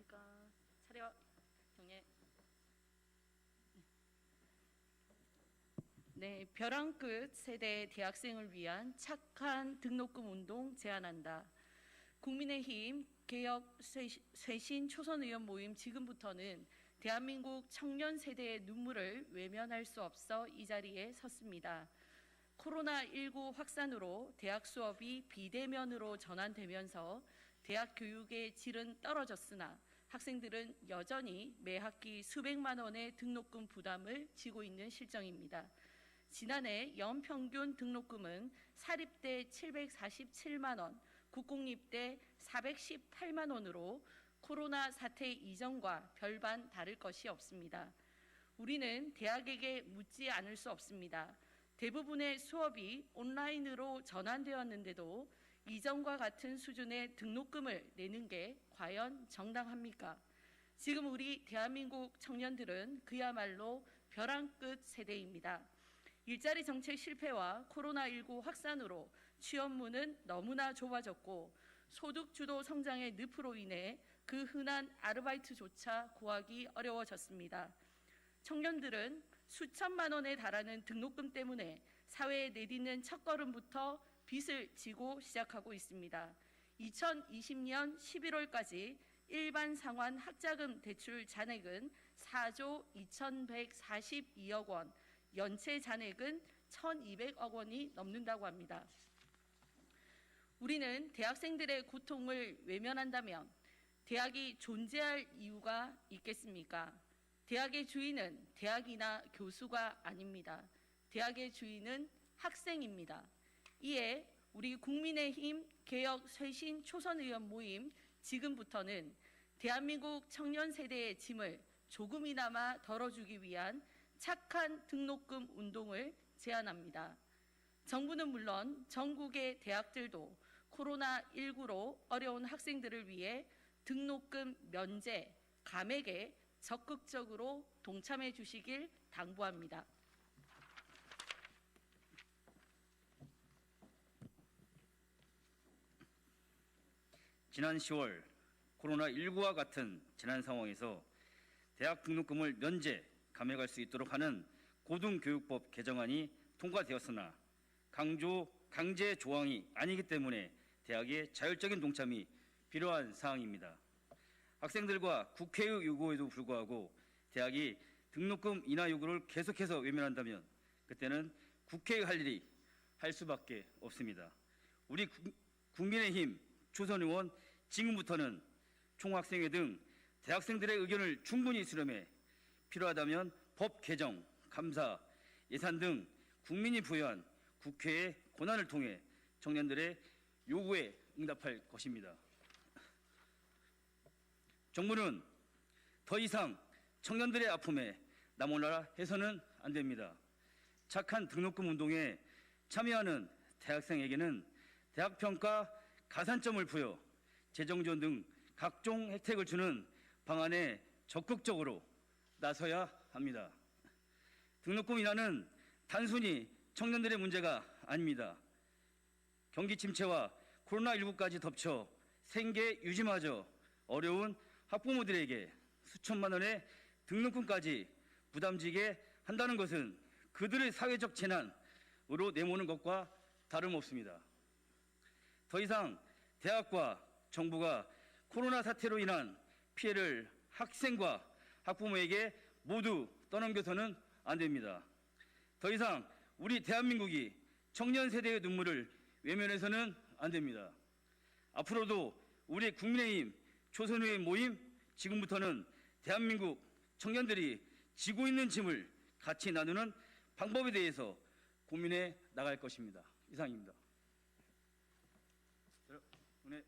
안녕하십니까. 차례와 경례. 네, 벼랑 끝 세대 대학생을 위한 착한 등록금 운동 제안한다. 국민의힘 개혁 쇄신 초선 의원 모임 지금부터는 대한민국 청년 세대의 눈물을 외면할 수 없어 이 자리에 섰습니다. 코로나19 확산으로 대학 수업이 비대면으로 전환되면서 대학 교육의 질은 떨어졌으나 학생들은 여전히 매 학기 수백만 원의 등록금 부담을 지고 있는 실정입니다. 지난해 연평균 등록금은 사립대 747만 원, 국공립대 418만 원으로 코로나 사태 이전과 별반 다를 것이 없습니다. 우리는 대학에게 묻지 않을 수 없습니다. 대부분의 수업이 온라인으로 전환되었는데도 이전과 같은 수준의 등록금을 내는 게 과연 정당합니까? 지금 우리 대한민국 청년들은 그야말로 벼랑 끝 세대입니다. 일자리 정책 실패와 코로나19 확산으로 취업문은 너무나 좁아졌고 소득 주도 성장의 늪으로 인해 그 흔한 아르바이트조차 구하기 어려워졌습니다. 청년들은 수천만 원에 달하는 등록금 때문에 사회에 내딛는 첫걸음부터 빚을 지고 시작하고 있습니다. 2020년 11월까지 일반 상환 학자금 대출 잔액은 4조 2142억 원, 연체 잔액은 1200억 원이 넘는다고 합니다. 우리는 대학생들의 고통을 외면한다면 대학이 존재할 이유가 있겠습니까? 대학의 주인은 대학이나 교수가 아닙니다. 대학의 주인은 학생입니다. 이에 우리 국민의힘 개혁 쇄신 초선 의원 모임 지금부터는 대한민국 청년 세대의 짐을 조금이나마 덜어주기 위한 착한 등록금 운동을 제안합니다. 정부는 물론 전국의 대학들도 코로나19로 어려운 학생들을 위해 등록금 면제, 감액에 적극적으로 동참해 주시길 당부합니다. 지난 10월 코로나19와 같은 재난 상황에서 대학 등록금을 면제, 감액할 수 있도록 하는 고등교육법 개정안이 통과되었으나 강제 조항이 아니기 때문에 대학의 자율적인 동참이 필요한 사항입니다. 학생들과 국회의 요구에도 불구하고 대학이 등록금 인하 요구를 계속해서 외면한다면 그때는 국회의 할 일이 할 수밖에 없습니다. 우리 국민의힘 초선 의원 지금부터는 총학생회 등 대학생들의 의견을 충분히 수렴해 필요하다면 법 개정, 감사, 예산 등 국민이 부여한 국회의 권한을 통해 청년들의 요구에 응답할 것입니다. 정부는 더 이상 청년들의 아픔에 나몰라라 해서는 안 됩니다. 착한 등록금 운동에 참여하는 대학생에게는 대학평가 가산점을 부여 재정지원 등 각종 혜택을 주는 방안에 적극적으로 나서야 합니다. 등록금 인하는 단순히 청년들의 문제가 아닙니다. 경기 침체와 코로나19까지 덮쳐 생계 유지마저 어려운 학부모들에게 수천만 원의 등록금까지 부담지게 한다는 것은 그들의 사회적 재난으로 내모는 것과 다름없습니다. 더 이상 대학과 정부가 코로나 사태로 인한 피해를 학생과 학부모에게 모두 떠넘겨서는 안 됩니다. 더 이상 우리 대한민국이 청년 세대의 눈물을 외면해서는 안 됩니다. 앞으로도 우리 국민의힘 초선의회 모임 지금부터는 대한민국 청년들이 지고 있는 짐을 같이 나누는 방법에 대해서 고민해 나갈 것입니다. 이상입니다. 네.